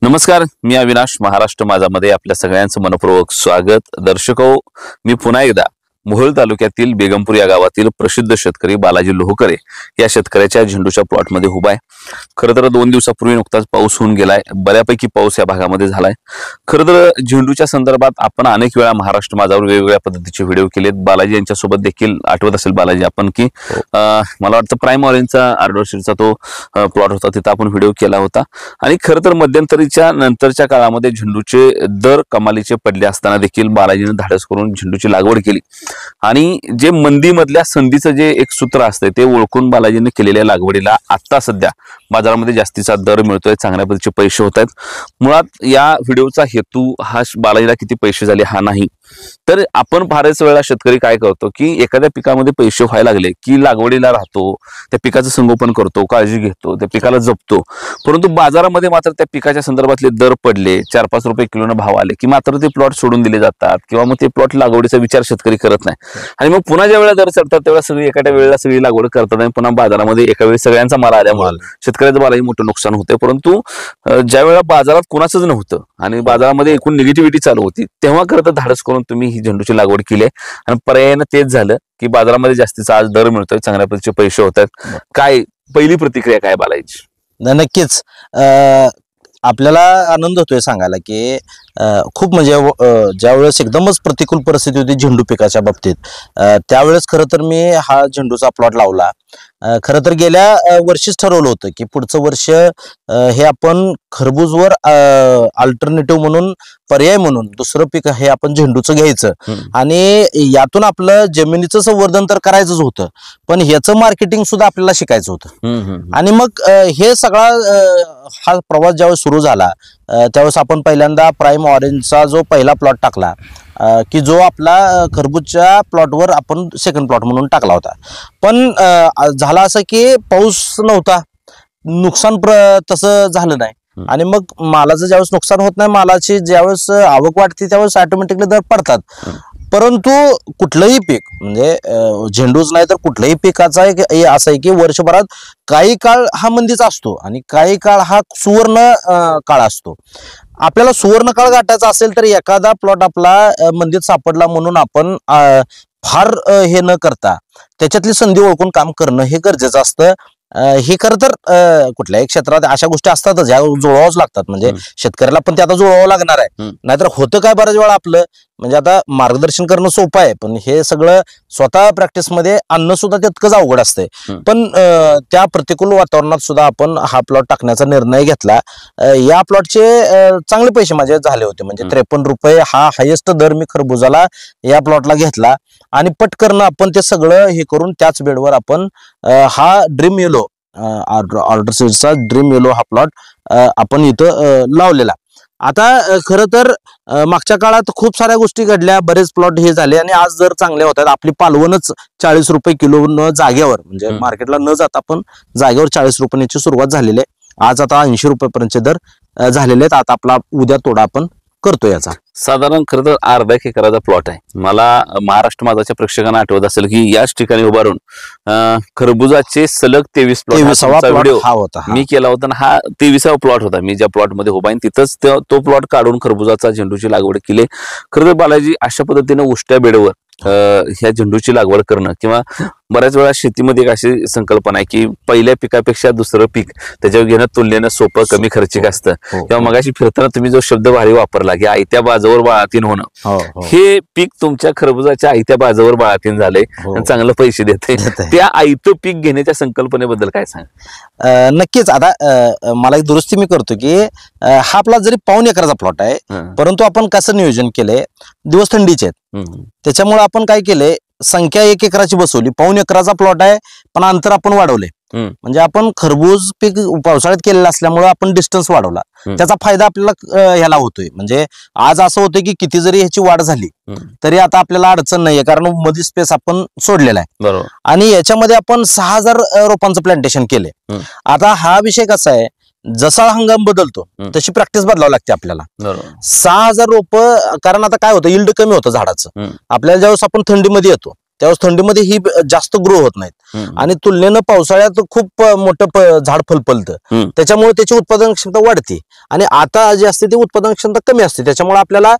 नमस्कार, मी अविनाश. महाराष्ट्र माझामध्ये आपल्या सगळ्यांचं मनपूर्वक स्वागत. दर्शको, मी पुन्हा एकदा मोहोळ तालुक्यातील बेगमपूर या गावातील प्रसिद्ध शेतकरी बालाजी लोहकरे या शेतकऱ्याच्या झेंडूच्या प्लॉटमध्ये उभा आहे. खरं तर 2 दिवसापूर्वी नुकताच पाऊस होऊन गेलाय. बऱ्यापैकी पाऊस या भागामध्ये झालाय. खरं तर झेंडूच्या संदर्भात आपण अनेक वेळा महाराष्ट्र माझावर वेगवेगळ्या पद्धतीचे व्हिडिओ केलेत. बालाजी यांच्यासोबत देखील आठवत असेल बालाजी आपण की मला वाटतं प्राईम ऑरेंजचा आर्डरशीरचा तो प्लॉट होता, तिथं आपण व्हिडिओ केला होता. आणि खरं तर मध्यंतरीच्या नंतरच्या काळामध्ये झेंडूचे दर कमालीचे पडले असताना देखील बालाजीने धाडस करून झेंडूची लागवड केली. आणि जे मंदीमधल्या संधीचं जे एक सूत्र असतं ते ओळखून बालाजीने केलेल्या लागवडीला आता सध्या बाजारामध्ये जास्तीचा दर मिळतोय, चांगल्या पद्धतीचे पैसे होत आहेत. मुळात या व्हिडिओचा हेतू हा बालाजीला किती पैसे झाले हा नाही, तर आपण फारच वेळा शेतकरी काय करतो की एखाद्या पिकामध्ये पैसे व्हायला लागले की लागवडीला राहतो, त्या पिकाचं संगोपन करतो, काळजी घेतो, त्या पिकाला जपतो. परंतु बाजारामध्ये मात्र त्या पिकाच्या संदर्भातले दर पडले, 4-5 रुपये किलोनं भाव आले की मात्र ते प्लॉट सोडून दिले जातात किंवा मग ते प्लॉट लागवडीचा विचार शेतकरी करत नाही. आणि मग पुन्हा ज्या वेळेला दर चढतात त्यावेळेला सगळी एखाद्या वेळेला सगळी लागवड करतात आणि पुन्हा बाजारामध्ये एका वेळी सगळ्यांचा माल आल्यामुळे शेतकऱ्याचं मालाही मोठं नुकसान होते. परंतु ज्या वेळेला बाजारात कुणाचंच नव्हतं आणि बाजारामध्ये एकूण निगेटिव्हिटी चालू होती, तेव्हा खरं तर धाडस करून तुम्ही ही झेंडूची लागवड केली आहे. आणि पर्यायानं तेच झालं की बाजारामध्ये जास्तीचा आज दर मिळतोय, चांगल्या पद्धतीचे पैसे होत आहेत. काय पहिली प्रतिक्रिया काय बालाजी? नक्कीच आपल्याला आनंद होतोय सांगायला की खूप म्हणजे ज्यावेळेस एकदमच प्रतिकूल परिस्थिती होती झेंडू पिकाच्या बाबतीत, त्यावेळेस खरं तर मी हा झेंडूचा प्लॉट लावला. खरं तर गेल्या वर्षीच ठरवलं होतं की पुढचं वर्ष हे आपण खरबूजवर अल्टरनेटिव्ह म्हणून, पर्याय म्हणून दुसरं पीक हे आपण झेंडूचं घ्यायचं आणि यातून आपलं जमिनीचं संवर्धन तर करायचंच होतं, पण ह्याचं मार्केटिंग सुद्धा आपल्याला शिकायचं होतं. आणि मग हे सगळा हा प्रवास ज्यावेळेस सुरू झाला त्यावेळेस आपण पहिल्यांदा प्राईम ऑरेंजचा जो पहिला प्लॉट टाकला की जो आपला खरबूजच्या प्लॉटवर आपण सेकंड प्लॉट म्हणून टाकला होता. पण झाला असं की पाऊस नव्हता, नुकसान तसं झालं नाही. आणि मग मालाचं ज्यावेळेस नुकसान होत नाही, मालाची ज्यावेळेस आवक वाढते त्यावेळेस ऑटोमॅटिकली दर पडतात. परंतु कुठलंही पीक म्हणजे झेंडूच नाही तर कुठल्याही पिकाचा एक असं आहे की वर्षभरात काही काळ हा मंदीचा असतो आणि काही काळ हा सुवर्ण काळ असतो. आपल्याला सुवर्ण काळ गाठायचा असेल तर एखादा प्लॉट आपला मंदीत सापडला म्हणून आपण फार हे न करता त्याच्यातली संधी ओळखून काम करणं हे गरजेचं असतं. हे खरं तर कुठल्याही क्षेत्रात अशा गोष्टी असतातच, ह्या जुळवावंच लागतात. म्हणजे शेतकऱ्याला पण ते आता जुळवावं लागणार आहे. नाहीतर होतं काय बऱ्याच वेळा आपलं म्हणजे आता मार्गदर्शन करणं सोपं आहे, पण हे सगळं स्वतः प्रॅक्टिसमध्ये आणणं सुद्धा तितकंच अवघड असतंय. पण त्या प्रतिकूल वातावरणात सुद्धा आपण हा प्लॉट टाकण्याचा निर्णय घेतला. या प्लॉटचे चांगले पैसे माझे झाले होते, म्हणजे 53 रुपये हा हायेस्ट दर मी खरबुजाला या प्लॉटला घेतला. आणि पटकरनं आपण ते सगळं हे करून त्याच बेडवर आपण हा ड्रीम येलो ऑर्डर सीड्सचा ड्रीम येलो हा प्लॉट आपण इथं लावलेला. आता खरं तर मागच्या काळात खूप साऱ्या गोष्टी घडल्या, बरेच प्लॉट हे झाले आणि आज जर चांगले होतात. आपली पालवणच 40 रुपये किलो जागेवर म्हणजे मार्केटला न जाता आपण जागेवर 40 रुपयांची सुरुवात झालेली आहे. आज आता 80 रुपयेपर्यंतचे दर झालेले आहेत. आता आपला उद्या तोडा आपण करतो. याचा साधारण खरं तर अर्धा एकराचा प्लॉट आहे. मला महाराष्ट्र माझाच्या प्रेक्षकांना आठवत असेल की याच ठिकाणी उभारून खरबुजाचे सलग 23 व्हिडिओ मी केला होता. हा 23वा प्लॉट होता मी ज्या प्लॉट मध्ये उभा आहे, तिथंच तो प्लॉट काढून खरबुजाचा झेंडूची लागवड केली. खरं तर बालाजी अशा पद्धतीने उष्ट्या बेडवर ह्या झेंडूची लागवड करणं किंवा बऱ्याच वेळा शेतीमध्ये एक अशी संकल्पना आहे की पहिल्या पिकापेक्षा दुसरं पीक त्याच्यावर घेणं तुलनेनं सोपं, कमी खर्चिक असतं. तेव्हा मगाशी फिरताना तुम्ही जो शब्द भारी वापरला की आयत्या बाजावर बाळातीन होणं, हे पीक तुमच्या खरबुजाच्या आयत्या बाजावर बाळातीन झालंय, चांगले पैसे देते. त्या आयतं पीक घेण्याच्या संकल्पनेबद्दल काय सांग? नक्कीच. आता मला एक दुरुस्ती मी करतो की हा आपला जरी 1.25 एकराचा प्लॉट आहे, परंतु आपण कसं नियोजन केलंय, दिवस थंडीचे आहेत त्याच्यामुळे आपण काय केलंय, संख्या 1 एकराची बसवली. 1.25 एकराचा प्लॉट आहे पण अंतर आपण वाढवले. म्हणजे आपण खरबूज पीक पावसाळ्यात केलेलं असल्यामुळे आपण डिस्टन्स वाढवला. त्याचा फायदा आपल्याला ह्याला होतोय. म्हणजे आज असं होतं की किती जरी ह्याची वाढ झाली तरी आता आपल्याला अडचण नाहीये, कारण मध्ये स्पेस आपण सोडलेला आहे. आणि याच्यामध्ये आपण 6000 रोपांचं प्लांटेशन केलंय. आता हा विषय कसा आहे, जसा हंगाम बदलतो तशी प्रॅक्टिस बदलावं लागते आपल्याला. 6000 रोप, कारण आता काय होतं, यील्ड कमी होतं झाडाचं. आपल्याला ज्यावेळेस आपण थंडीमध्ये येतो त्यावेळेस थंडीमध्ये ही जास्त ग्रो होत नाहीत आणि तुलनेनं पावसाळ्यात खूप मोठं झाड फलफलतं, त्याच्यामुळे त्याची उत्पादन क्षमता वाढते. आणि आता जे असते ती उत्पादन क्षमता कमी असते, त्याच्यामुळे आपल्याला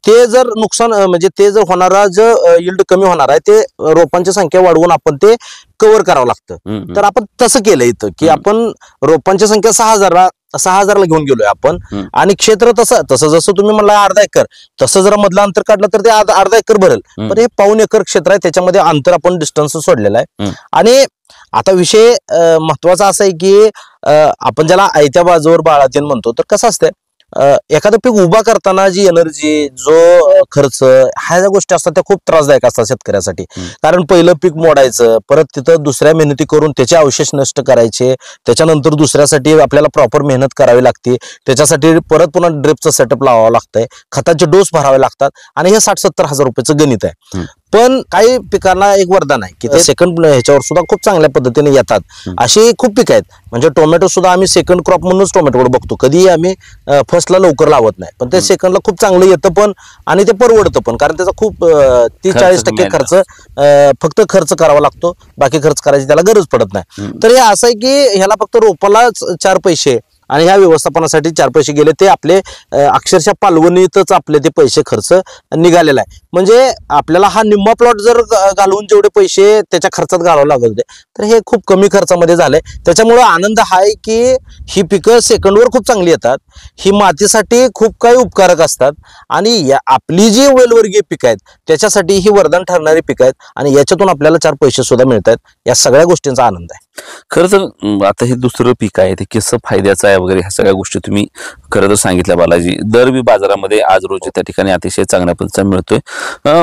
ते जर नुकसान म्हणजे ते जर होणारा जो यील्ड कमी होणार आहे ते रोपांची संख्या वाढवून आपण ते कव्हर करावं लागतं. तर आपण तसं केलं इथं की आपण रोपांची संख्या 6,000ला घेऊन गेलोय आपण. आणि क्षेत्र तसं जसं तुम्ही म्हणला अर्धा एकर, तसं जर मधलं अंतर काढलं तर ते अर्धा एकर भरेल. पण हे 1.25 एकर क्षेत्र आहे, त्याच्यामध्ये अंतर आपण डिस्टन्स सोडलेलं आहे. आणि आता विषय महत्वाचा असा आहे की आपण ज्याला आयत्या बाजूवर बाळातीन म्हणतो, तर कसं असतंय एखादं पीक उभा करताना जी एनर्जी, जो खर्च, ह्या ज्या गोष्टी असतात त्या खूप त्रासदायक असतात शेतकऱ्यासाठी. कारण पहिलं पीक मोडायचं, परत तिथं दुसऱ्या मेहनती करून त्याचे अवशेष नष्ट करायचे, त्याच्यानंतर दुसऱ्यासाठी आपल्याला प्रॉपर मेहनत करावी लागते, त्याच्यासाठी परत पुन्हा ड्रिपचं सेटअप लावावं लागतंय, खताचे डोस भरावे लागतात, आणि हे 60-70 हजार रुपयाचं गणित आहे. पण काही पिकांना एक वरदान आहे की ते सेकंड ह्याच्यावर सुद्धा खूप चांगल्या पद्धतीने येतात. अशी खूप पिकं आहेत. म्हणजे टोमॅटो सुद्धा आम्ही सेकंड क्रॉप म्हणूनच टोमॅटोकडे बघतो, कधीही आम्ही फर्स्टला लवकर लावत नाही, पण ते सेकंडला खूप चांगलं येतं पण, आणि ते परवडतं पण, कारण त्याचा खूप 30-40% खर्च फक्त खर्च करावा लागतो, बाकी खर्च करायची त्याला गरज पडत नाही. तर हे असं आहे की ह्याला फक्त रोपालाच 4 पैसे आणि ह्या व्यवस्थापनासाठी 4 पैसे गेले, ते आपले अक्षरशः पालवणीतच आपले ते पैसे खर्च निघालेला आहे. म्हणजे आपल्याला हा निम्मा प्लॉट जर घालवून जेवढे पैसे त्याच्या खर्चात घालावे लागत होते, तर हे खूप कमी खर्चामध्ये झालंय. त्याच्यामुळे आनंद हा आहे की ही पिकं सेकंडवर खूप चांगली येतात, ही मातीसाठी खूप काही उपकारक असतात, आणि आपली जी वेलवर्गीय पिकं आहेत त्याच्यासाठी ही वरदान ठरणारी पिकं आहेत, आणि याच्यातून आपल्याला 4 पैसे सुद्धा मिळत आहेत. या सगळ्या गोष्टींचा आनंद आहे. खरं तर आता हे दुसरं पीक आहे ते कसं फायद्याचं आहे वगैरे ह्या सगळ्या गोष्टी तुम्ही खरं तर सांगितल्या बालाजी. दर बी बाजारामध्ये आज रोजी त्या ठिकाणी अतिशय चांगल्या पद्धतीचा मिळतोय.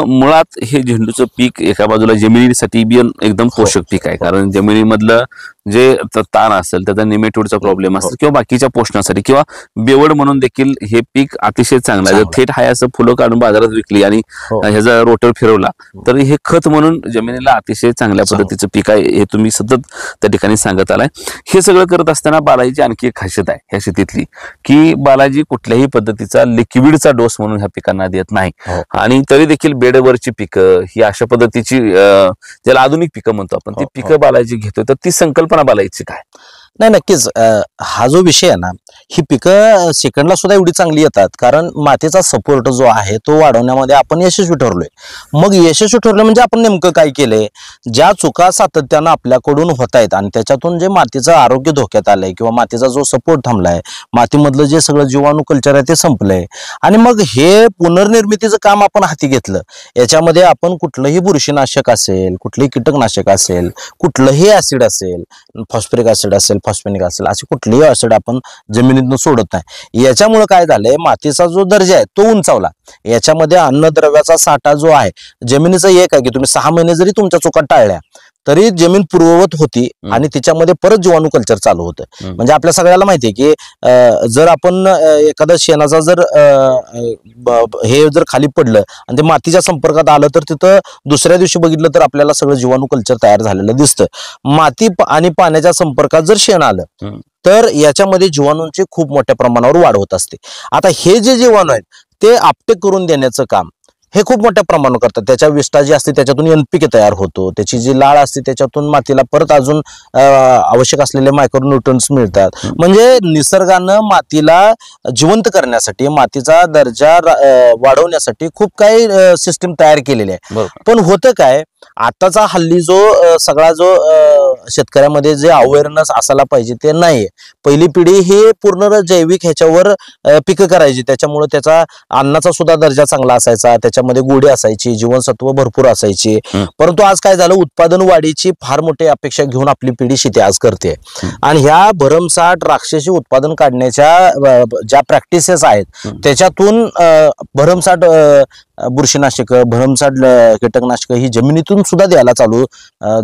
मुळात हे झेंडूचं पीक एका बाजूला जमिनीसाठी बी एकदम पोषक पीक आहे, कारण जमिनीमधलं जे ताण असेल, त्याचा निमेटोडचा प्रॉब्लेम असेल किंवा बाकीच्या पोषणासाठी किंवा बेवड म्हणून देखील हे पीक अतिशय चांगलं आहे. जर थेट हाय असं फुलं काढून बाजारात विकली आणि ह्याचा रोटर फिरवला तर हे खत म्हणून जमिनीला अतिशय चांगल्या पद्धतीचं पीक आहे, हे तुम्ही सतत त्या ठिकाणी सांगत आलाय. हे सगळं करत असताना बालाजीची आणखी एक खासियत आहे ह्या शेतीतली, की बालाजी कुठल्याही पद्धतीचा लिक्विडचा डोस म्हणून ह्या पिकांना देत नाही. आणि तरी देखील बेडवरची पिकं ही अशा पद्धतीची ज्याला आधुनिक पिकं म्हणतो आपण, ती पिकं बालाजी घेतोय. तर ती संकल्पना बालाजीची काय? नाही, नक्कीच हा जो विषय आहे ना, ही पिकं सेकंडला सुद्धा एवढी चांगली येतात कारण मातीचा सपोर्ट जो आहे तो वाढवण्यामध्ये आपण यशस्वी ठरलोय. मग यशस्वी ठरलोय म्हणजे आपण नेमकं काय केलंय, ज्या चुका सातत्यानं आपल्याकडून होत आहेत आणि त्याच्यातून जे मातीचं आरोग्य धोक्यात आलंय किंवा मातीचा जो सपोर्ट थांबलाय, मातीमधलं जे सगळं जीवाणू कल्चर आहे ते संपलंय, आणि मग हे पुनर्निर्मितीचं काम आपण हाती घेतलं. याच्यामध्ये आपण कुठलंही बुरशीनाशक असेल, कुठलंही कीटकनाशक असेल, कुठलंही ऍसिड असेल, फॉस्फरिक ऍसिड असेल, फॉस्फेनिक असेल, असे कुठलेही ऍसिड आपण जमिनीतून सोडत नाही. याच्यामुळे काय झालंय, मातीचा जो दर्जा आहे तो उंचावला. याच्यामध्ये अन्नद्रव्याचा साठा जो आहे जमिनीचा एक आहे की तुम्ही 6 महिने जरी तुमच्या चुका टाळल्या तरी जमीन पूर्ववत होती आणि तिच्यामध्ये परत जीवाणू कल्चर चालू होतं. म्हणजे आपल्या सगळ्याला माहिती आहे की जर आपण एखादा शेणाचा जर हे जर खाली पडलं आणि ते मातीच्या संपर्कात आलं तर तिथं दुसऱ्या दिवशी बघितलं तर आपल्याला सगळं जीवाणू कल्चर तयार झालेलं दिसतं. माती आणि पाण्याच्या संपर्कात जर शेण आलं तर याच्यामध्ये जीवाणूंची खूप मोठ्या प्रमाणावर वाढ होत असते. आता हे जे जीवाणू आहेत ते आपटे करून देण्याचं काम हे खूप मोठ्या प्रमाणावर करतात. त्याच्या विष्ठा जी असते त्याच्यातून NPK तयार होतो, त्याची जी लाळ असते त्याच्यातून मातीला परत अजून आवश्यक असलेले मायक्रोन्यूट्रन्स मिळतात. म्हणजे निसर्गानं मातीला जिवंत करण्यासाठी, मातीचा दर्जा वाढवण्यासाठी खूप काही सिस्टीम तयार केलेली आहे. पण होतं काय, आताचा हल्ली जो सगळा जो शेतकऱ्यामध्ये जे अवेअरनेस असायला पाहिजे ते नाहीये. पहिली पिढी ही पूर्ण जैविक ह्याच्यावर पिकं करायची, त्याच्यामुळे त्याचा अन्नाचा सुद्धा दर्जा चांगला असायचा, त्याच्यामध्ये गोडी असायची, जीवनसत्व भरपूर असायची. परंतु आज काय झालं, उत्पादन वाढीची फार मोठी अपेक्षा घेऊन आपली पिढी शेती आज करते आणि ह्या भरमसाठ राक्षसी उत्पादन काढण्याच्या ज्या प्रॅक्टिसेस आहेत त्याच्यातून भरमसाठ बुरशीनाशक, भरमसाठ कीटकनाशक ही जमिनीतून सुद्धा द्यायला चालू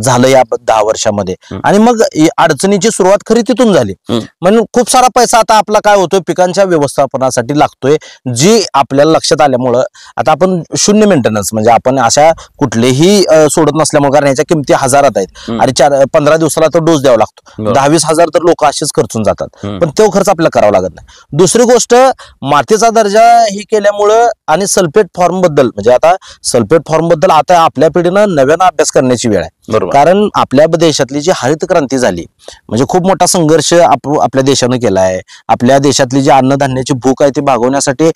झालं या 10 वर्षामध्ये. आणि मग अडचणीची सुरुवात खरी तिथून झाली. म्हणून खूप सारा पैसा आता आपला काय होतोय पिकांच्या व्यवस्थापनासाठी लागतोय, जी आपल्याला लक्षात आल्यामुळं आता आपण शून्य मेंटेनन्स म्हणजे आपण अशा कुठलेही सोडत नसल्यामुळे, कारण याच्या किमती हजारात आहेत आणि 15 दिवसाला तो डोस द्यावा लागतो. 10-20 हजार तर लोक असेच खर्चून जातात, पण तो खर्च आपल्याला करावा लागत नाही. दुसरी गोष्ट, मातीचा दर्जा ही केल्यामुळं आणि सल्फेट फॉर्म बद्दल म्हणजे आता सल्फेट फॉर्म बद्दल आता आपल्या पिढीनं नव्यानं अभ्यास करण्याची वेळ आहे. बरोबर. कारण आपल्या देशातली जी हरित क्रांती झाली म्हणजे खूप मोठा संघर्ष आपल्या देशानं केला आहे. आपल्या देशातली जी अन्नधान्याची भूक आहे ती भागवण्यासाठी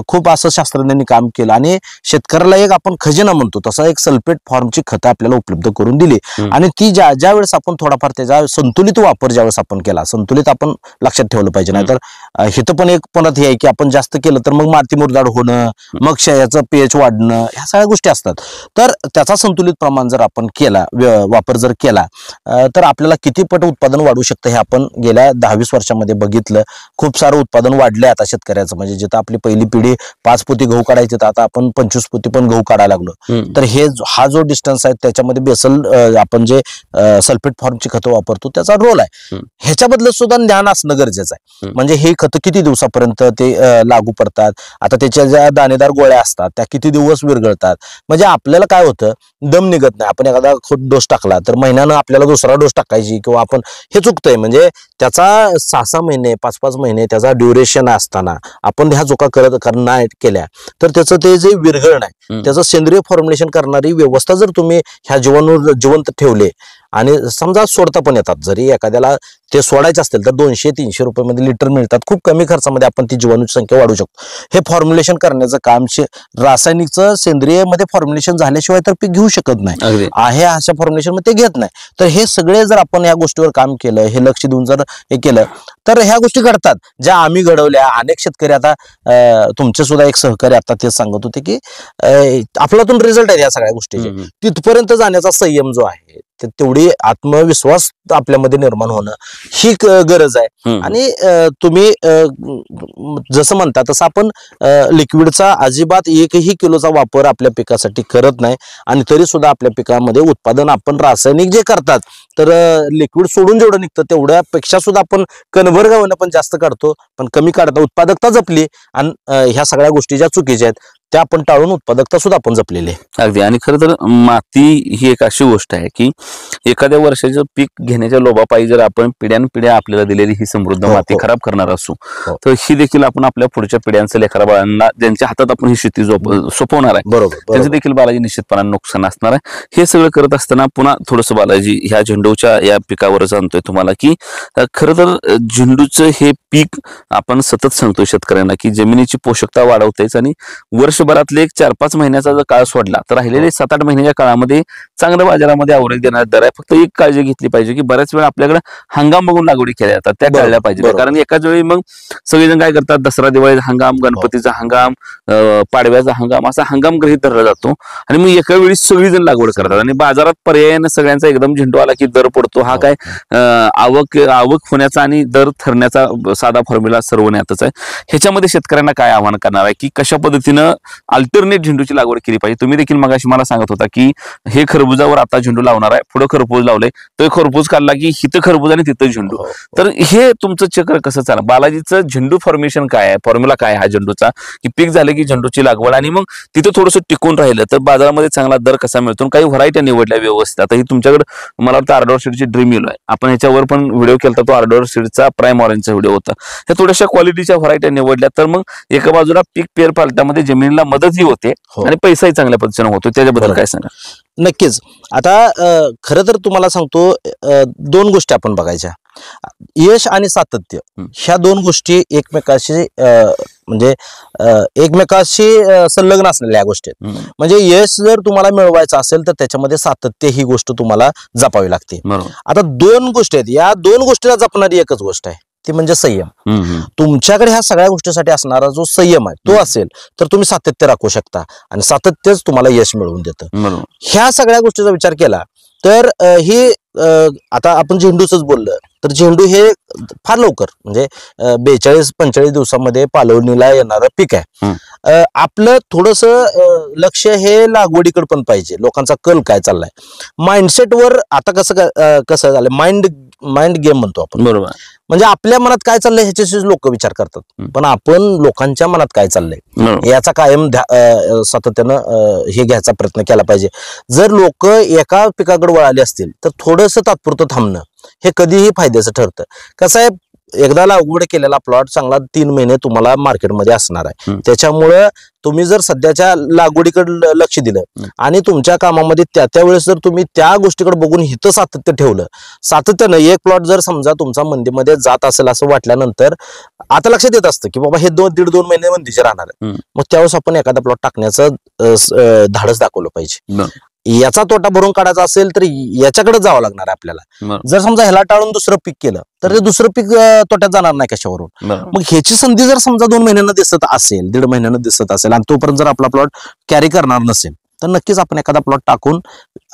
खूप असं शास्त्रज्ञांनी काम केलं आणि शेतकऱ्याला एक आपण खजिना म्हणतो तसा एक सल्फेट फॉर्मची खतं आपल्याला उपलब्ध करून दिली. आणि ती ज्या वेळेस आपण थोडाफार त्याचा संतुलित वापर ज्यावेळेस आपण केला, संतुलित आपण लक्षात ठेवलं पाहिजे. नाहीतर हिथं पण एक पणत हे आहे की आपण जास्त केलं तर मग माती मुरदाड होणं, मग क्षयाचं pH वाढणं, ह्या सगळ्या गोष्टी असतात. तर त्याचा संतुलित प्रमाण जर आपण केला, वापर जर केला तर आपल्याला किती पट उत्पादन वाढू शकतं हे आपण गेल्या 10-20 वर्षामध्ये बघितलं. खूप सारं उत्पादन वाढलंय आता शेतकऱ्याचं. म्हणजे जिथं आपली पहिली पिढी 5 पोती गहू काढायची तर आता आपण 25 पोती पण गहू काढायला लागलो. तर हा जो डिस्टन्स आहे त्याच्यामध्ये बेसल आपण जे सल्फेट फॉर्मची खतं वापरतो त्याचा रोल आहे. ह्याच्याबद्दल सुद्धा ज्ञान असणं गरजेचं आहे. म्हणजे हे खतं किती दिवसापर्यंत ते लागू पडतात, आता त्याच्या ज्या दाणेदार गोळ्या असतात त्या किती दिवस विरघळतात. म्हणजे आपल्याला काय होतं, दम निघत नाही. आपण एखादा डोस टाकला तर महिन्यानं आपल्याला दुसरा डोस टाकायची किंवा आपण हे चुकतंय. म्हणजे त्याचा 6-6 महिने 5-5 महिने त्याचा ड्युरेशन असताना आपण ह्या चुका करणार केल्या तर त्याचं ते जे विरघळण आहे त्याचं सेंद्रिय फॉर्म्युलेशन करणारी व्यवस्था जर तुम्ही ह्या जीवाणू जिवंत ठेवले आणि समजा सोडता पण येतात, जरी एखाद्याला ते सोडायचे असतील तर 200-300 रुपयामध्ये लिटर मिळतात. खूप कमी खर्चामध्ये आपण ती जीवाणूची संख्या वाढवू शकतो. हे फॉर्म्युलेशन करण्याचं काम रासायनिकचं सेंद्रिय मध्ये फॉर्म्युलेशन झाल्याशिवाय तर पीक घेऊ शकत नाही आहे. अशा फॉर्म्युलेशन मध्ये ते घेत नाही. तर हे सगळे जर आपण या गोष्टीवर काम केलं, हे लक्ष देऊन जर हे केलं तर ह्या गोष्टी घडतात ज्या आम्ही घडवल्या. अनेक शेतकरी आता तुमचे सुद्धा एक सहकारी आता ते सांगत होते की आपल्यातून रिझल्ट आहे या सगळ्या गोष्टीचे. तिथपर्यंत जाण्याचा संयम जो आहे तेवढी आत्मविश्वास आपल्यामध्ये निर्माण होणं ही गरज आहे. आणि तुम्ही जसं म्हणता तसं आपण लिक्विडचा अजिबात 1ही किलोचा वापर आपल्या पिकासाठी करत नाही. आणि तरी सुद्धा आपल्या पिकामध्ये उत्पादन आपण रासायनिक जे करतात तर लिक्विड सोडून जेवढं निघतं तेवढ्यापेक्षा सुद्धा आपण कन्व्हर गावनं पण जास्त काढतो, पण कमी काढता उत्पादकता जपली. आणि ह्या सगळ्या गोष्टी ज्या चुकीच्या आहेत त्या आपण टाळून उत्पादकता सुद्धा आपण जपलेली आहे. अगदी. आणि खरं तर माती ही एक अशी गोष्ट आहे की एखाद्या वर्षाचं पीक घेण्याच्या लोभापायी जर आपण पिढ्यानपिढ्या आपल्याला दिलेली ही समृद्ध माती खराब करणार असू तर ही देखील आपण आपल्या पुढच्या पिढ्यांचं लेकराबाळांना ज्यांच्या हातात आपण ही शेती सोपवणार आहे बरोबर त्यांचं देखील बालाजी निश्चितपणाने नुकसान असणार आहे. हे सगळं करत असताना पुन्हा थोडंसं बालाजी ह्या झेंडूच्या या पिकावर सांगतोय तुम्हाला की खरं तर झेंडूचं हे पीक आपण सतत सांगतोय शेतकऱ्यांना की जमिनीची पोषकता वाढवतेच आणि वर्षभरातले एक 4-5 महिन्याचा जर काळ सोडला तर राहिलेले 7-8 महिन्याच्या काळामध्ये चांगल्या बाजारामध्ये आवरेज देणारा दर आहे. फक्त एक काळजी घेतली पाहिजे की बऱ्याच वेळा आपल्याकडे हंगाम बघून लागवडी केल्या जातात, त्या टाळल्या पाहिजे. कारण एकाच वेळी मग सगळेजण काय करतात, दसरा दिवाळीचा हंगाम, गणपतीचा हंगाम, पाडव्याचा हंगाम असा हंगाम गृहीत धरला जातो आणि मग एका वेळी सगळीजण लागवड करतात आणि बाजारात पर्यायाने सगळ्यांचा एकदम झेंडू आला की दर पडतो. हा काय आवक होण्याचा आणि दर ठरण्याचा साधा फॉर्म्युला सर्वज्ञातच आहे. ह्याच्यामध्ये शेतकऱ्यांना काय आव्हान करणार आहे की कशा पद्धतीनं अल्टरनेट झेंडूची लागवड केली पाहिजे. तुम्ही देखील मगाशी मला सांगत होता की हे खरबुजावर आता झेंडू लावणार आहे, पुढे खरबूज लावलंय, तो खरबूज काढला की हिथं खरबूज आणि तिथं झेंडू. तर हे तुमचं चक्र कसं चाललं? बालाजीचं झेंडू फॉर्मेशन काय आहे, फॉर्म्युला काय आहे हा झेंडूचा की पीक झालं की झेंडूची लागवड आणि मग तिथं थोडंसं टिकून राहिलं तर बाजारामध्ये चांगला दर कसा मिळतो, काही व्हरायटी निवडल्या व्यवस्थित. आता ही तुमच्याकडे मला वाटतं आर्डोर सीडची ड्रीम येलो आहे, आपण ह्याच्यावर पण व्हिडिओ केला तो आर्डोर सीडचा प्राईम ऑरेंजचा व्हिडिओ होता. ह्या थोड्याशा क्वालिटीच्या व्हरायटी निवडल्या तर मग एका बाजूला पीक पेर पालटामध्ये जमिनीला मदतही होते आणि पैसाही चांगल्या पद्धतीने होतो. त्याच्याबद्दल काय सांगा? नक्कीच. आता खरं तर तुम्हाला सांगतो 2 गोष्टी आपण बघायच्या, यश आणि सातत्य. ह्या 2 गोष्टी एकमेकाशी म्हणजे एकमेकाशी संलग्न असलेल्या गोष्टी आहेत. म्हणजे यश जर तुम्हाला मिळवायचं असेल तर त्याच्यामध्ये सातत्य ही गोष्ट तुम्हाला जपावी लागते. आता 2 गोष्टी आहेत, या 2 गोष्टीला जपणारी एकच गोष्ट आहे ती म्हणजे संयम. तुमच्याकडे ह्या सगळ्या गोष्टीसाठी असणारा जो संयम आहे तो असेल तर तुम्ही सातत्य राखू शकता आणि सातत्यच तुम्हाला यश मिळवून देतं. ह्या सगळ्या गोष्टीचा विचार केला तर ही आता आपण झेंडूच बोललं तर झेंडू हे फार लवकर म्हणजे 42-45 दिवसामध्ये पालवणीला येणारं पीक आहे. आपलं थोडस लक्ष हे लागवडीकडे पण पाहिजे. लोकांचा कल काय चाललाय, माइंडसेटवर आता कसं झालं, माइंड गेम म्हणतो आपण. बरोबर. म्हणजे आपल्या मनात काय चाललंय ह्याच्याशी लोक विचार करतात, पण आपण लोकांच्या मनात काय चाललंय याचा कायम सातत्यानं हे घ्यायचा प्रयत्न केला पाहिजे. जर लोक एका पिकाकडे वळाले असतील तर थोडंसं तात्पुरतं थांबणं हे कधीही फायद्याचं ठरतं. कसं आहे, एकदा लागवड केलेला प्लॉट चांगला 3 महिने तुम्हाला मार्केटमध्ये असणार आहे. हम्म. त्याच्यामुळं तुम्ही जर सध्याच्या लागवडीकडे लक्ष दिलं आणि तुमच्या कामामध्ये त्या वेळेस जर तुम्ही त्या गोष्टीकडे बघून हिथं सातत्य ठेवलं, सातत्यानं एक प्लॉट जर समजा तुमचा मंदीमध्ये जात असेल असं वाटल्यानंतर आता लक्षात येत असतं की बाबा हे 1.5-2 महिने मंदीचे राहणार आहे, मग त्यावेळेस आपण एखादा प्लॉट टाकण्याचं धाडस दाखवलं पाहिजे. याचा तोटा भरून काढायचा असेल तर याच्याकडे जावं लागणार आहे आपल्याला. जर समजा ह्याला टाळून दुसरं पीक केलं तर ते दुसरं पीक तोट्यात जाणार नाही कशावरून. मग ह्याची संधी जर समजा 2 महिन्यांना दिसत असेल, 1.5 महिन्यानं दिसत असेल आणि तोपर्यंत जर आपला प्लॉट कॅरी करणार नसेल तर नक्कीच आपण एखादा प्लॉट टाकून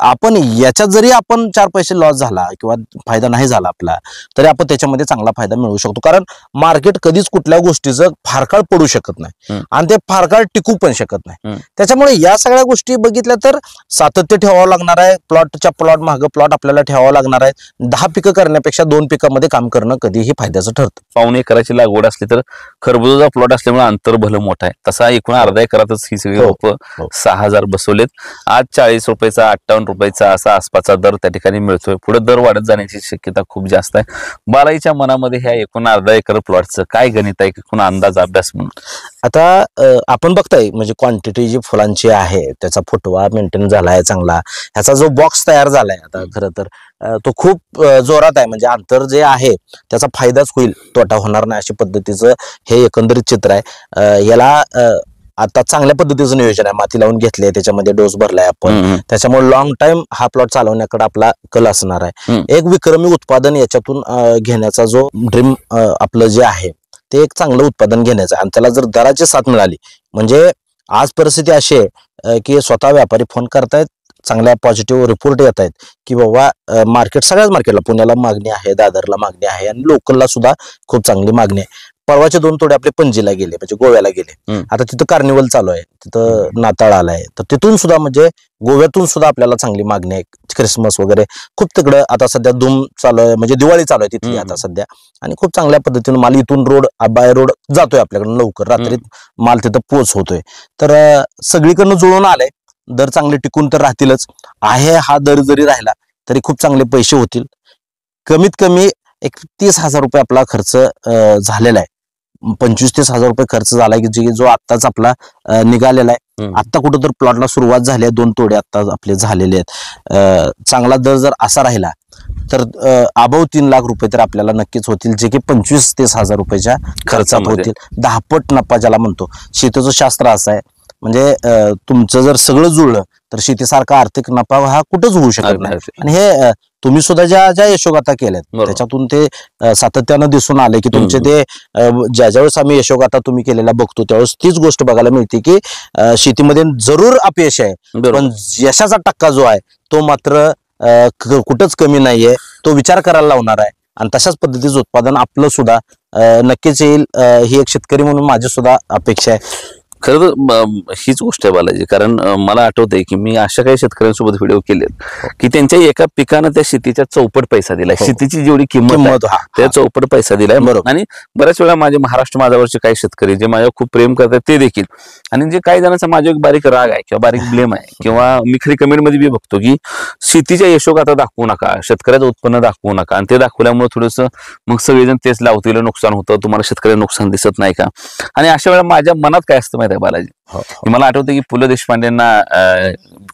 आपण याच्यात जरी आपण 4 पैसे लॉस झाला किंवा फायदा नाही झाला आपला तरी आपण त्याच्यामध्ये चांगला फायदा मिळवू शकतो. कारण मार्केट कधीच कुठल्या गोष्टीचं फारकाळ पडू शकत नाही आणि ते फारकाळ टिकू पण शकत नाही. त्याच्यामुळे या सगळ्या गोष्टी बघितल्या तर सातत्य ठेवावं लागणार आहे. प्लॉट मागं प्लॉट आपल्याला ठेवावं लागणार आहे. 10 पिकं करण्यापेक्षा 2 पिकामध्ये काम करणं कधीही फायद्याचं ठरतं. 1.5 एकराची लागवड असली तर खरबुजाचा प्लॉट असल्यामुळे अंतर भलं मोठं आहे. तसा एकूण अर्धा एकरातच ही सगळी रोपं 6,000 बसवलेत. आज 40 रुपयाचा 58 रुपयाचा असा आसपासचा दर त्या ठिकाणी मिळतोय. पुढे दर वाढत जाण्याची शक्यता खूप जास्त आहे. बालाजीच्या मनामध्ये ह्या एकूण अर्धा एकर प्लॉटचं काय गणित आहे, एकूण अंदाज अभ्यास म्हणून? आता आपण बघताय म्हणजे क्वांटिटी जी फुलांची आहे त्याचा फुटवा मेंटेन झालाय चांगला. ह्याचा जो बॉक्स तयार झालाय आता खरं तर तो खूप जोरात आहे. म्हणजे अंतर जे आहे त्याचा फायदाच होईल, तोटा होणार नाही अशा पद्धतीचं हे एकंदरीत चित्र आहे. याला आता चांगल्या पद्धतीचं नियोजन आहे. माती लावून घेतले, त्याच्यामध्ये डोस भरलाय आपण, त्याच्यामुळे लॉंग टाइम हा प्लॉट चालवण्याकडे आपला कल असणार आहे. एक विक्रमी उत्पादन याच्यातून घेण्याचा जो ड्रीम आपलं जे आहे ते एक चांगलं उत्पादन घेण्याचं आणि त्याला जर दराची साथ मिळाली म्हणजे आज परिस्थिती अशी आहे की स्वतः व्यापारी फोन करतायत, चांगल्या पॉझिटिव्ह रिपोर्ट येत आहेत की बाबा मार्केट सगळ्याच मार्केटला पुण्याला मागणी आहे, दादरला मागणी आहे आणि लोकलला सुद्धा खूप चांगली मागणी आहे. परवाचे 2 तोडे आपले पणजीला गेले म्हणजे गोव्याला गेले. आता तिथं कार्निवल चालू आहे, तिथं नाताळ आलाय, तर तिथून सुद्धा म्हणजे गोव्यातून सुद्धा आपल्याला चांगली मागणी आहे. क्रिसमस वगैरे खूप तिकडं आता सध्या धूम चालू आहे, म्हणजे दिवाळी चालू आहे तिथली आता सध्या आणि खूप चांगल्या पद्धतीने माल इथून बाय रोड जातोय आपल्याकडे लवकर, रात्रीत माल तिथं पोच होतोय. तर सगळीकडनं जुळून आलंय. दर चांगले टिकून तर राहतीलच आहे. हा दर जरी राहिला तरी खूप चांगले पैसे होतील. कमीत कमी एक 30,000 रुपये आपला खर्च झालेला आहे. 25-30,000 रुपये खर्च झालाय की जो आत्ताच आपला निघालेला आहे. आत्ता कुठं तर प्लॉटला सुरुवात झाली आहे. 2 तोडे आत्ता आपले झालेले आहेत. चांगला दर जर असा राहिला तर अबव 3 लाख रुपये तर आपल्याला नक्कीच होतील, जे की 25-30,000 रुपयाच्या खर्चात होतील. 10 पट नफा ज्याला म्हणतो. शेतीचं शास्त्र असं आहे म्हणजे तुमचं जर सगळं जुळलं तर शेतीसारखा आर्थिक नफा हा कुठंच होऊ शकत नाही. आणि हे तुम्ही सुद्धा ज्या यशोगाथा केल्यात त्याच्यातून ते सातत्यानं दिसून आले की तुमचे ते ज्यावेळेस आम्ही यशोगाथा तुम्ही केलेला बघतो त्यावेळेस तीच गोष्ट बघायला मिळते की शेतीमध्ये जरूर अपयश आहे, पण यशाचा टक्का जो आहे तो मात्र कुठंच कमी नाहीये. तो विचार करायला लावणार आहे आणि तशाच पद्धतीचं उत्पादन आपलं सुद्धा नक्कीच येईल. ही एक शेतकरी म्हणून माझी सुद्धा अपेक्षा आहे. खरं तर हीच गोष्ट आहे बालाजी, कारण मला आठवतंय की मी अशा काही शेतकऱ्यांसोबत व्हिडिओ केलेत की त्यांच्या एका पिकानं त्या शेतीच्या चौपट पैसा दिलाय. शेतीची जेवढी किंमत त्या चौपट पैसा दिलाय. आणि बऱ्याच वेळा माझे महाराष्ट्र माझ्यावरचे काही शेतकरी जे माझ्यावर खूप प्रेम करतात ते देखील, आणि जे काही जणांचा माझा एक बारीक राग आहे किंवा बारीक ब्लेम आहे किंवा मी खरी कमेंटमध्ये बी बघतो की शेतीच्या यशोगाथा दाखवू नका, शेतकऱ्याचं उत्पन्न दाखवू नका, आणि ते दाखवल्यामुळे थोडंसं मग सगळेजण तेच लावतील, नुकसान होतं, तुम्हाला शेतकऱ्याला नुकसान दिसत नाही का. आणि अशा वेळेला माझ्या मनात काय असतं माहिती आहे बालाजी, मला आठवतं की पु ल देशपांडेंना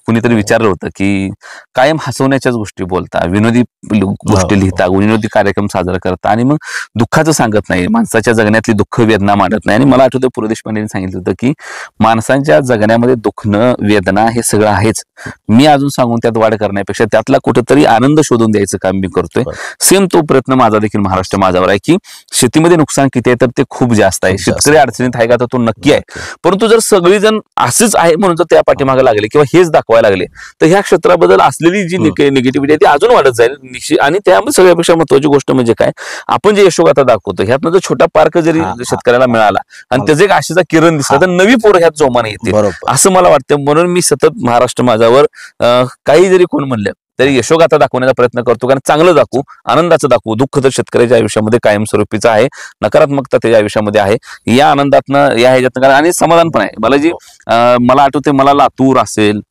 कुणीतरी विचारलं होतं की कायम हसवण्याच्याच गोष्टी बोलता, विनोदी गोष्टी लिहिता, विनोदी कार्यक्रम साजरा करता आणि मग दुःखाचं सांगत नाही, माणसाच्या जगण्यातली दुःख वेदना मांडत नाही. आणि मला आठवतं पु ल देशपांडेंनी सांगितलं होतं की माणसांच्या जगण्यामध्ये दुःखनं वेदना हे सगळं आहेच, मी अजून सांगून त्यात वाढ करण्यापेक्षा त्यातला कुठेतरी आनंद शोधून द्यायचं काम मी करतोय. सेम तो प्रयत्न माझा देखील महाराष्ट्र माझ्यावर आहे की शेतीमध्ये नुकसान किती आहे तर ते खूप जास्त आहे. शेतकरी अडचणीत आहे का तर तो नक्की आहे, परंतु जर सगळीजण असंच आहे म्हणून जर त्या पाठीमागे लागले किंवा हेच दाखवायला लागले तर ह्या क्षेत्राबद्दल असलेली जी निगेटिव्हिटी आहे ती अजून वाढत जाईल. आणि त्यामध्ये सगळ्यापेक्षा महत्वाची गोष्ट म्हणजे काय, आपण जे यशोगाथा दाखवतो ह्यातनं जर छोटा पार्क जरी शेतकऱ्याला मिळाला आणि त्याचा एक आशेचा किरण दिसला तर नवी पोरं ह्यात जोमाने येतील असं मला वाटतं. म्हणून मी सतत महाराष्ट्र माझ्यावर काही जरी कोण म्हणलं तरी यशोगाथा दाखवण्याचा प्रयत्न करतो, कारण चांगलं दाखवू, आनंदाचं दाखवू. दुःख तर शेतकऱ्याच्या आयुष्यामध्ये कायमस्वरूपीचं आहे, नकारात्मकता त्याच्या आयुष्यामध्ये आहे. या आनंदातनं या ह्याच्यातनं आणि समाधान पण आहे. बालाजी मला आठवते, मला लातूर असेल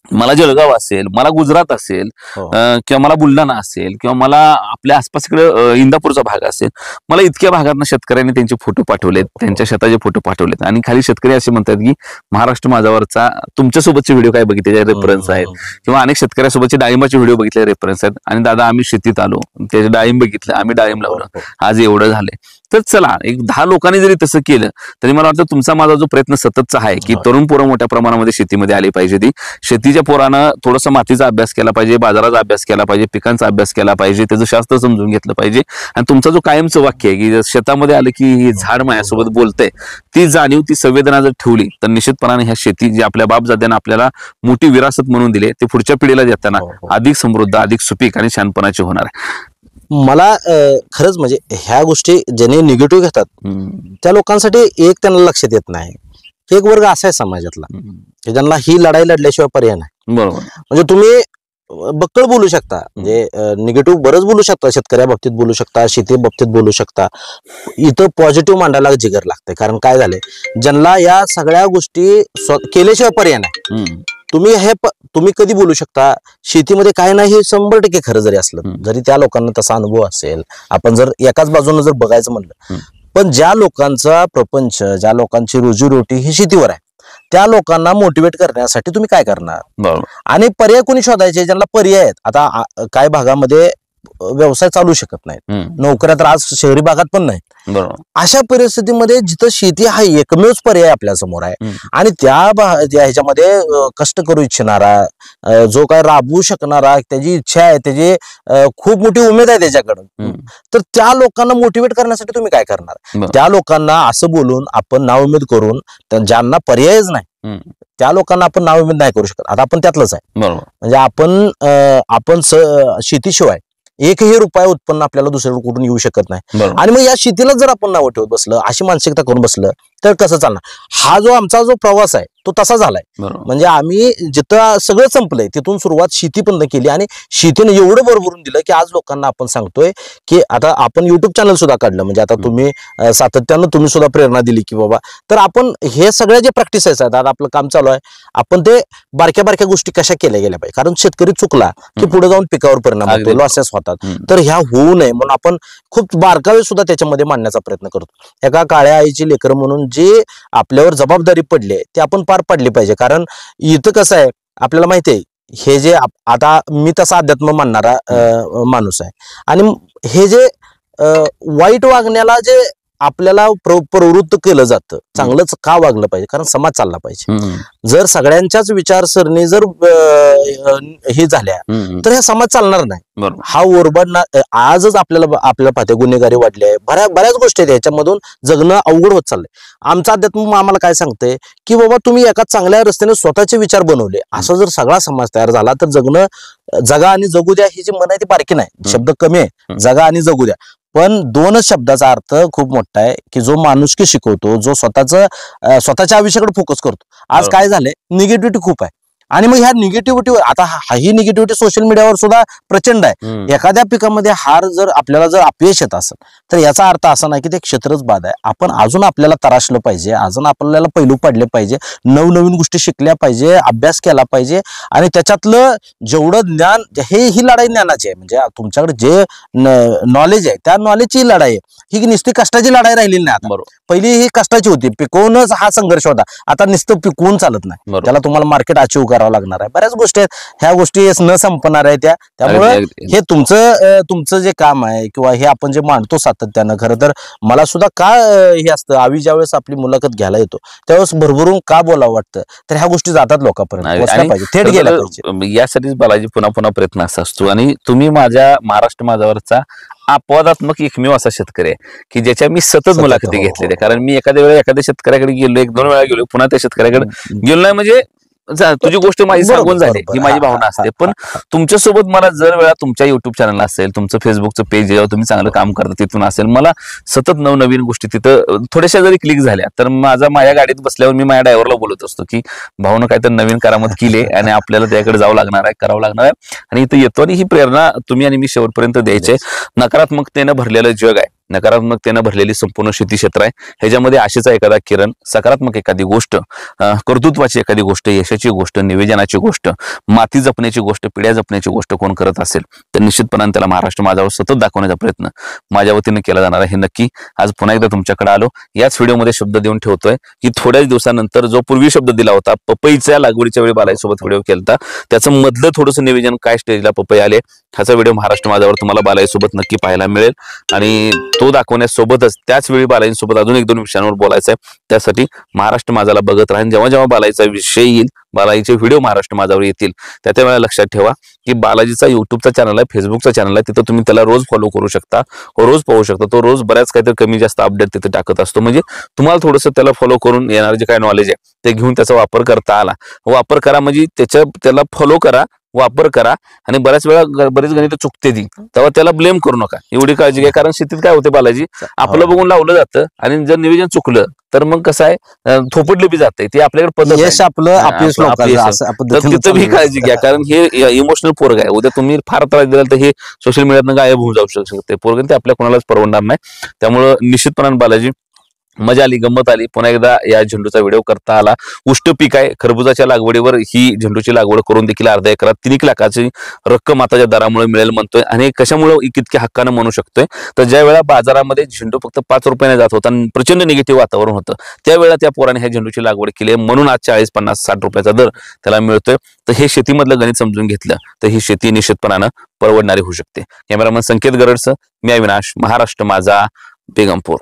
मला जळगाव असेल, मला गुजरात असेल, हो. किंवा मला बुलढाणा असेल, किंवा मला आपल्या आसपास इकडे इंदापूरचा भाग असेल, मला इतक्या भागातनं शेतकऱ्यांनी त्यांचे फोटो पाठवलेत, त्यांच्या शेताचे फोटो पाठवलेत. आणि खाली शेतकरी असे म्हणतात की महाराष्ट्र माझावरचा तुमच्यासोबतचे व्हिडिओ काय बघितले रेफरन्स आहेत, किंवा अनेक शेतकऱ्यासोबतचे डाळिंबाचे व्हिडिओ बघितले रेफरन्स आहेत. आणि दादा आम्ही शेतीत आलो, त्याचे डाळिंब बघितलं, आम्ही डाळिंब लावलं, आज एवढं झालंय. तर चला, एक 10 लोकांनी जरी तसं केलं तरी मला वाटतं तुमचा माझा जो प्रयत्न सततचा आहे की तरुण पोरं मोठ्या प्रमाणामध्ये शेतीमध्ये आली पाहिजे. ती शेतीच्या पोरानं थोडासा मातीचा अभ्यास केला पाहिजे, बाजाराचा अभ्यास केला पाहिजे, पिकांचा अभ्यास केला पाहिजे, त्याचं शास्त्र समजून घेतलं पाहिजे. आणि तुमचं जो कायमचं वाक्य आहे की शेतामध्ये आलं की हे झाड माझ्यासोबत बोलतंय, ती जाणीव, ती संवेदना जर ठेवली तर निश्चितपणाने ह्या शेती जी आपल्या बापजाद्यानं आपल्याला मोठी विरासत म्हणून दिली ते पुढच्या पिढीला देताना अधिक समृद्ध, अधिक सुपीक आणि शानपणाची होणार आहे. मला खरंच म्हणजे ह्या गोष्टी ज्याने निगेटिव्ह घेतात त्या लोकांसाठी एक त्यांना लक्षात येत नाही. एक वर्ग असा आहे समाजातला की ज्यांना ही लढाई लढल्याशिवाय पर्याय नाही. बरोबर. म्हणजे तुम्ही बक्कळ बोलू शकता, म्हणजे निगेटिव्ह बरंच बोलू शकता, शेतकऱ्या बाबतीत बोलू शकता, शेती बाबतीत बोलू शकता. इथं पॉझिटिव्ह मांडायला जिगर लागते. कारण काय झालंय, ज्यांना या सगळ्या गोष्टी केल्याशिवाय पर्याय नाही. तुम्ही कधी बोलू शकता शेतीमध्ये काय नाही हे 100% खरं जरी असलं, जरी त्या लोकांना तसा अनुभव असेल, आपण जर एकाच बाजूने जर बघायचं म्हणलं, पण ज्या लोकांचा प्रपंच, ज्या लोकांची रोजीरोटी ही शेतीवर आहे, त्या लोकांना मोटिवेट करण्यासाठी तुम्ही काय करणार. आणि पर्याय कोणी शोधायचे ज्यांना पर्याय आहेत. आता काही भागामध्ये व्यवसाय चालू शकत नाहीत, नोकऱ्या तर आज शहरी भागात पण नाही. अशा परिस्थितीमध्ये जिथं शेती हा एकमेव पर्याय आपल्या समोर आहे आणि त्या ह्याच्यामध्ये कष्ट करू इच्छिणारा, जो काय राबवू शकणारा, त्याची इच्छा आहे, त्याची खूप मोठी उमेद आहे त्याच्याकडून, तर त्या लोकांना मोटिवेट करण्यासाठी तुम्ही काय करणार. त्या लोकांना असं बोलून आपण नाउमेद करून, ज्यांना पर्यायच नाही त्या लोकांना आपण नाउमेद नाही करू शकत. आता आपण त्यातलंच आहे. म्हणजे आपण शेतीशिवाय एकही रुपया उत्पन्न आपल्याला दुसऱ्याकडे कुठून येऊ शकत नाही. आणि मग या शेतीला जर आपण नाव ठेवत बसलं, अशी मानसिकता करून बसलं तर कसं चालणार. हा जो आमचा जो प्रवास आहे तो तसा झालाय. म्हणजे आम्ही जिथं सगळं संपलंय तिथून सुरुवात शेती बंद केली आणि शेतीने एवढं भरभरून दिलं की आज लोकांना आपण सांगतोय की आता आपण युट्यूब चॅनल सुद्धा काढलं. म्हणजे आता तुम्ही सातत्यानं तुम्ही सुद्धा प्रेरणा दिली की बाबा, तर आपण हे सगळ्या जे प्रॅक्टिसेस आहेत, आता आपलं काम चालू आहे, आपण ते बारक्या बारक्या गोष्टी कशा केल्या गेल्या पाहिजे. कारण शेतकरी चुकला की पुढे जाऊन पिकावर परिणाम होतो, लॉसेस होतात. तर ह्या होऊ नये म्हणून आपण खूप बारकावे सुद्धा त्याच्यामध्ये मांडण्याचा प्रयत्न करतो. एका काळ्या आईची लेकरं म्हणून जे आपल्यावर जबाबदारी पडली ते आपण पार पाडली पाहिजे. कारण इथं कसं आहे, आपल्याला माहिती आहे, हे जे आता मी तसा अध्यात्म मानणारा माणूस आहे आणि हे जे वाईट वागण्याला जे आपल्याला प्रवृत्त केलं जातं, चांगलंच का वागलं पाहिजे, कारण समाज चालला पाहिजे. जर सगळ्यांच्याच विचारसरणी जर हे झाल्या तर हे समाज चालणार नाही. हा ओरबाडणार आजच आपल्याला पाहते गुन्हेगारी वाढली आहे, बऱ्याच गोष्टी आहेत, याच्यामधून जगणं अवघड होत चाललंय. आमचा अध्यात्म आम्हाला काय सांगतंय की बाबा तुम्ही एका चांगल्या रस्त्याने स्वतःचे विचार बनवले, असं जर सगळा समाज तयार झाला तर जगा आणि जगू द्या ही जी मन आहे ती बारकी नाही, शब्द कमी आहे, जगा आणि जगू द्या. पण दोनच शब्दाचा अर्थ खूप मोठा आहे की जो माणुसकी शिकवतो, जो स्वतःच्या आयुष्याकडे फोकस करतो. आज काय झालंय, निगेटिव्हिटी खूप आहे आणि मग ह्या निगेटिव्हिटीवर आता ही निगेटिव्हिटी सोशल मीडियावर सुद्धा प्रचंड आहे. एखाद्या पिकामध्ये आपल्याला जर अपयश येत असेल तर याचा अर्थ असा नाही की ते क्षेत्रच बाद आहे. आपण अजून आपल्याला तराशलं पाहिजे, अजून आपल्याला पैलू पाडले पाहिजे, नवनवीन गोष्टी शिकल्या पाहिजे, अभ्यास केला पाहिजे आणि त्याच्यातलं जेवढं ज्ञान, ही लढाई ज्ञानाची आहे. म्हणजे तुमच्याकडे जे नॉलेज आहे त्या नॉलेजची लढाई आहे, ही नुसती कष्टाची लढाई राहिलेली नाही. आता पहिली ही कष्टाची होती, पिकवूनच हा संघर्ष होता. आता नुसतं पिकवून चालत नाही, त्याला तुम्हाला मार्केट अचीव्ह करावं लागणार आहे. बऱ्याच गोष्टी आहेत, ह्या गोष्टी न संपणार आहे त्यामुळे हे तुमचं जे काम आहे किंवा हे आपण जे मांडतो सातत्यानं, खरं तर मला सुद्धा का हे असतं, आवी ज्या वेळेस आपली मुलाखत घ्यायला येतो त्यावेळेस भरभरून का बोलावं वाटतं, तर ह्या गोष्टी जातात लोकांपर्यंत पाहिजे, थेट गेल्या पाहिजे. यासाठीच बालाजी पुन्हा पुन्हा प्रयत्न असा असतो. आणि तुम्ही माझ्या महाराष्ट्र माझावरचा अपवादात्मक एकमेव असा शेतकरी आहे की ज्याच्या मी सतत मुलाखती घेतलेल्या. कारण मी एखाद्या वेळेला एखाद्या शेतकऱ्याकडे गेलो, 1-2 वेळा गेलो, पुन्हा त्या शेतकऱ्याकडे गेलो नाही. म्हणजे तुझी गोष्ट माझी सांगून झाली ही माझी भावना असते. पण तुमच्यासोबत मला जर वेळा तुमच्या युट्यूब चॅनल असेल, तुमचं फेसबुकचं पेज जेव्हा तुम्ही चांगलं काम करता तिथून असेल, मला सतत नवनवीन गोष्टी तिथं थोड्याशा जरी क्लिक झाल्या तर माझ्या गाडीत बसल्यावर मी माझ्या ड्रायव्हरला बोलत असतो की भाऊनं काय तर नवीन करामत केली आणि आपल्याला त्याकडे जावं लागणार आहे, करावं लागणार आहे. आणि इथं येतो आणि ही प्रेरणा तुम्ही आणि मी शेवटपर्यंत द्यायचे. नकारात्मकतेनं भरलेलं जग आहे, नकारात्मकतेनं भरलेली संपूर्ण शेती क्षेत्र आहे. ह्याच्यामध्ये आशेचा एखादा किरण, सकारात्मक एखादी गोष्ट, कर्तृत्वाची एखादी गोष्ट, यशाची गोष्ट, निवेदनाची गोष्ट, माती जपण्याची गोष्ट, पिढ्या जपण्याची गोष्ट कोण करत असेल तर निश्चितपणाने त्याला महाराष्ट्र माझावर सतत दाखवण्याचा प्रयत्न माझ्या वतीने केला जाणार आहे. हे नक्की आज पुन्हा एकदा तुमच्याकडे आलो. याच व्हिडिओमध्ये शब्द देऊन ठेवतोय की थोड्याच दिवसानंतर जो पूर्वी शब्द दिला होता पपईच्या लागवडीच्या वेळी बालाजीसोबत व्हिडिओ केला, त्याचं मधलं थोडंसं निवेदन, काय स्टेजला पपई आले, ह्याचा व्हिडिओ महाराष्ट्र माझावर तुम्हाला बालाजीसोबत नक्की पाहायला मिळेल. आणि तो दाखवण्यासोबतच त्याच वेळी बालाजीसोबत अजून एक दोन विषयांवर बोलायचं आहे. त्यासाठी महाराष्ट्र माझाला बघत राहा. जेव्हा जेव्हा बालाजीचा विषय येईल, बालाजीचे व्हिडिओ महाराष्ट्र माझावर येतील, त्या वेळेला लक्षात ठेवा की बालाजीचा युट्यूबचा चॅनल आहे, फेसबुकचा चॅनल आहे, तिथं तुम्ही त्याला रोज फॉलो करू शकता, रोज पाहू शकता. तो रोज बऱ्याच काहीतरी कमी जास्त अपडेट तिथे टाकत असतो. म्हणजे तुम्हाला थोडंसं त्याला फॉलो करून येणार जे काय नॉलेज आहे ते घेऊन त्याचा वापर करता आला. वापर करा म्हणजे त्याला फॉलो करा, वापर करा. आणि बऱ्याच वेळा बरीच गणित चुकते ती, तेव्हा त्याला ब्लेम करू नका, एवढी काळजी घ्या. कारण शेतीत काय होते बालाजी, आपलं बघून लावलं जातं आणि जर नियोजन चुकलं तर मग कसं आहे, थोपडलं बी जातंय. ते आपल्याकडे पद्धत यश आपलं अपयश लोकांचं असं तर पद्धतीनं तिथं बी चालू काळजी घ्या. कारण हे इमोशनल पोरग आहे. उद्या तुम्ही फार त्रास दिला तर हे सोशल मीडियातनं गायब होऊन जाऊ शकते पोरग, ते आपल्या कोणालाच परवडणार नाही. त्यामुळं निश्चितपणाने बालाजी मजा आली, गंमत आली. पुन्हा एकदा या झेंडूचा व्हिडिओ करता आला. उष्ट पीक आहे, खरबुजाच्या लागवडीवर ही झेंडूची लागवड करून देखील अर्ध्या एकरात 3 लाखाची रक्कम आताच्या दरामुळे मिळेल म्हणतोय. आणि कशामुळे इतक्या हक्कानं म्हणू शकतोय तर ज्या वेळा बाजारामध्ये झेंडू फक्त 5 रुपयाने जात होता आणि प्रचंड निगेटिव्ह वातावरण होतं, त्यावेळेला त्या पोराने ह्या झेंडूची लागवड केली आहे. म्हणून आज 40, 50, 60 रुपयाचा दर त्याला मिळतोय. तर हे शेतीमधलं गणित समजून घेतलं तर ही शेती निश्चितपणानं परवडणारी होऊ शकते. कॅमेरामन संकेत गरडसह मी अविनाश, महाराष्ट्र माझा, बेगमपूर.